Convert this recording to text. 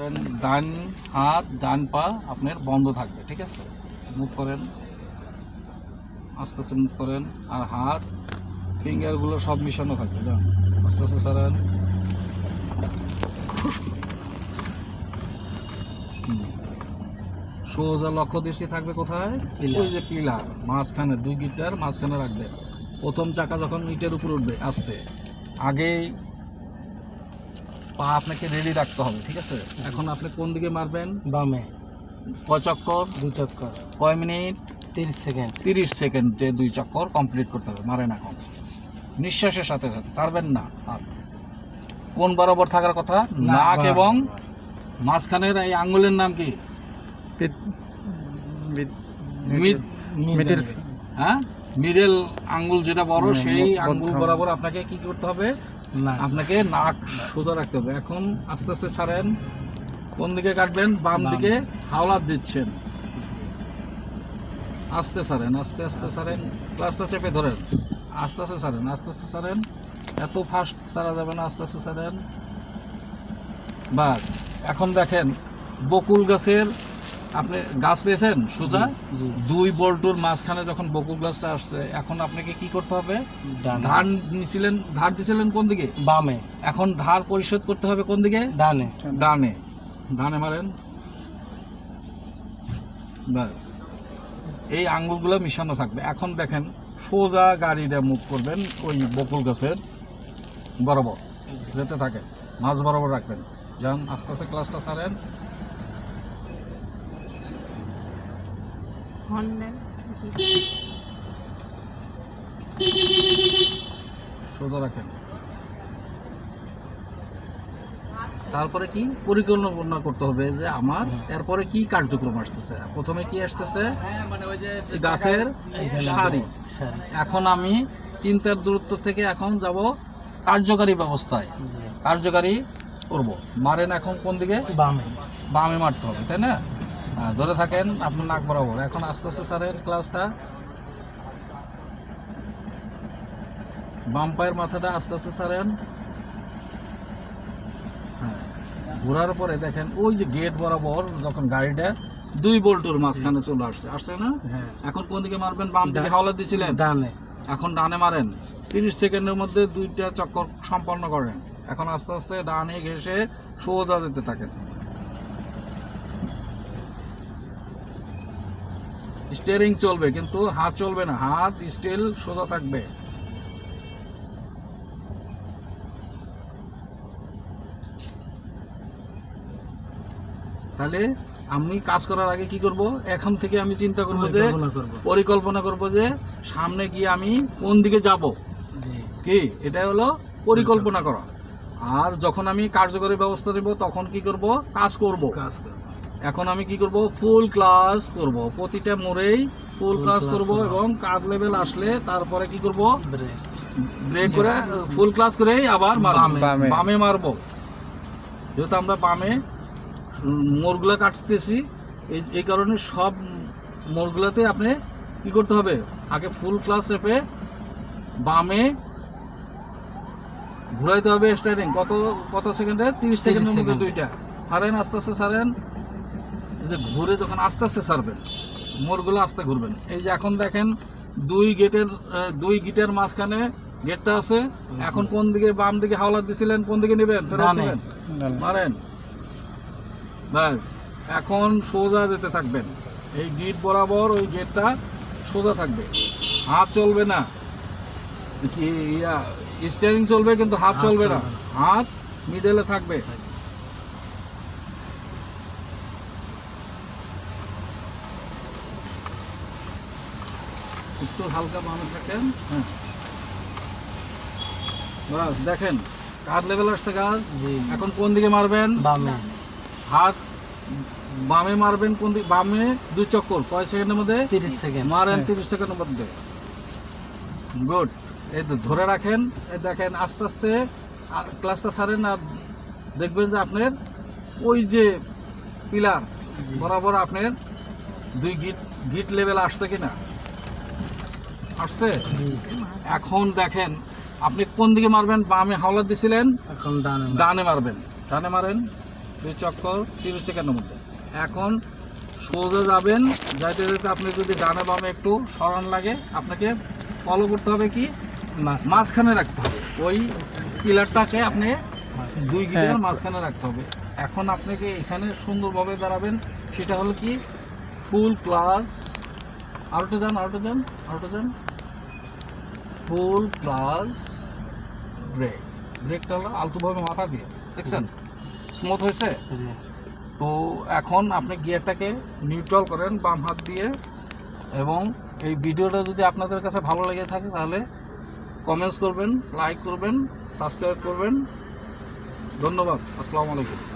করেন ডান হাত ডান পা আপনার বন্ধ থাকবে, ঠিক আছে? মুভ করেন, আস্তে আস্তে মুভ করেন, আর হাত ফিঙ্গারগুলো সব মিশানো থাকবে, যান আস্তে আস্তে ছাড়েন। সোজা লক্ষ্য দৃষ্টি থাকবে কোথায়? ওই যে পিলার মাঝখানে, দুই গিটার মাঝখানে রাখবে। প্রথম চাকা যখন ইটের উপর উঠবে আস্তে, আগেই পা আপনাকে রেডি রাখতে হবে, ঠিক আছে? এখন আপনি কোন দিকে মারবেন? বামে। কয় চক্কর? 2 চক্কর। কয় মিনিট? 30 সেকেন্ড। 30 সেকেন্ডে 2 চক্কর কমপ্লিট করতে হবে। মারেন এখন নিঃশ্বাসের সাথে সাথে, ছাড়বেন না হাত। কোন বরাবর থাকার কথা? নাক এবং মাঝখানের এই আঙ্গুলের নাম কি? হ্যাঁ, মিডল আঙ্গুল যেটা বড়, সেই আঙ্গুল বরাবর আপনাকে কি করতে হবে? আপনাকে নাক সোজা রাখতে হবে। এখন আস্তে আস্তে ছাড়েন। কোন দিকে কাটবেন? বাম দিকে হাওলাত দিচ্ছেন। আস্তে ছাড়েন, আস্তে আস্তে ছাড়েন, ক্লাসটা চেপে ধরেন, আস্তে আস্তে ছাড়েন, আস্তে আস্তে ছাড়েন। এত ফাস্ট ছাড়া যাবে না, আস্তে আস্তে ছাড়েন। বাস। এখন দেখেন বকুল গাছের, আপনি গাছ পেয়েছেন সোজা, 2 বল্টুর মাঝখানে যখন বকুল গাছটা আসছে, এখন আপনাকে কি করতে হবে? ধার নিছিলেন, ধার দিছিলেন কোন দিকে? বামে। এখন ধার পরিশোধ করতে হবে কোন দিকে? ডানে। ডানে। ডানে মারেন। ব্যাস, এই আঙ্গুলগুলো মিশানো থাকবে। এখন দেখেন সোজা গাড়িটা মুভ করবেন ওই বকুল গাছের বরাবর যেতে থাকে, মাঝ বরাবর রাখবেন। যান আস্তে আস্তে ক্লাসটা ছাড়েন। সোজা রাখেন। তারপরে কি পরিকল্পনা করতে হবে যে আমার এরপরে কি কার্যক্রম আসতেছে। প্রথমে কি আসতেছে? গাছের সারি। এখন আমি চিন্তার দূরত্ব থেকে এখন যাব কার্যকারী ব্যবস্থায়, কার্যকারী করব। মারেন এখন কোন দিকে? বামে। বামে মারতে হবে, তাই না? ধরে থাকেন আপনার নাক বরাবর। এখন আস্তে আস্তে ছাড়েন ক্লাসটা। বাম পায়ের মাথাটা আস্তে আস্তে ছাড়েন। ঘোরার পরে দেখেন ওই যে গেট বরাবর যখন গাড়িটা 2 বল্টুর মাঝখানে চলে আসছে না? এখন কোন দিকে মারবেন? বাম দিকে হাওলাত দিছিলেন, ডানে। এখন ডানে মারেন। 30 সেকেন্ডের মধ্যে 2টা চক্কর সম্পন্ন করেন। এখন আস্তে আস্তে ডানে ঘেসে সোজা যেতে থাকেন। স্টিয়ারিং চলবে কিন্তু হাত চলবে না, হাত স্টিল সোজা থাকবে। তাহলে আমি কাজ করার আগে কি করব? এখন থেকে আমি চিন্তা করব যে পরিকল্পনা করব যে সামনে গিয়ে আমি কোন দিকে যাব। কি এটা হলো পরিকল্পনা করা। আর যখন আমি কার্যকরী ব্যবস্থা নেব তখন কি করব? কাজ করব। এখন আমি কি করব? ফুল ক্লাস করব, প্রতিটা মোড়েই ফুল ক্লাস করব এবং কাজ লেভেল আসলে তারপরে কি করব? ব্রেক করে ফুল ক্লাস করেই আবার বামে মারবো। যেহেতু আমরা বামে মোড়গুলা কাটতেছি, এই কারণে সব মোড়গুলাতে আপনি কি করতে হবে? আগে ফুল ক্লাস চেপে বামে ঘুরাইতে হবে স্টারিং। কত সেকেন্ডে? 30 সেকেন্ডের মধ্যে 2টা ছাড়েন, আস্তে আস্তে ছাড়েন। এই যে ঘুরে যখন আস্তে আস্তে ছাড়বেন, মোড়গুলো আস্তে ঘুরবেন। এই যে এখন দেখেন 2 গিটের মাঝখানে গেটটা আছে। এখন কোন দিকে? বাম দিকে হাওলাত দিছিলেন, কোন দিকে নেবেন? মারেন। ব্যাস, এখন সোজা যেতে থাকবেন। এই গিট বরাবর ওই গেটটা সোজা থাকবে, হাত চলবে না। কি স্টিয়ারিং চলবে কিন্তু হাত চলবে না, হাত মিডলে থাকবে। একটু হালকা বামে থাকেন। হ্যাঁ, বাস দেখেন কার লেভেল আসছে গাছ। এখন কোন দিকে মারবেন? বামে। হাত বামে মারবেন কোন দিকে? বামে 2 চক্কর। কয় সেকেন্ডের মধ্যে? 30 সেকেন্ড মারেন। 30 সেকেন্ডের মধ্যে। গুড। এই তো ধরে রাখেন। এই দেখেন আস্তে আস্তে ক্লাসটা ছাড়েন আর দেখবেন যে আপনার ওই যে পিলার বরাবর আপনার 2 গিট লেভেল আসছে কিনা? আসছে। এখন দেখেন আপনি কোন দিকে মারবেন? বামে হাওলাত দিছিলেন, এখন ডানে মারবেন। ডানে মারেন। 2 চক্কর 30 সেকেন্ডের মধ্যে। এখন সোজা যাবেন, যাইতে যেতে আপনি যদি ডানে বামে একটু সরান লাগে, আপনাকে ফলো করতে হবে কি মাঝখানে রাখতে হবে, ওই পিলারটাকে আপনি 2 গিটের মাঝখানে রাখতে হবে। এখন আপনাকে এখানে সুন্দরভাবে দাঁড়াবেন, সেটা হলো কি ফুল ক্লাস, আউটে যান, ফুল ক্লাস ব্রেক। ব্রেকটা হলো আলতোভাবে মাথা দিয়ে, দেখছেন স্মুথ হয়েছে। তো এখন আপনি গিয়ারটাকে নিউট্রাল করেন বাম হাত দিয়ে। এবং এই ভিডিওটা যদি আপনাদের কাছে ভালো লেগে থাকে তাহলে কমেন্টস করবেন, লাইক করবেন, সাবস্ক্রাইব করবেন। ধন্যবাদ। আসসালামু আলাইকুম।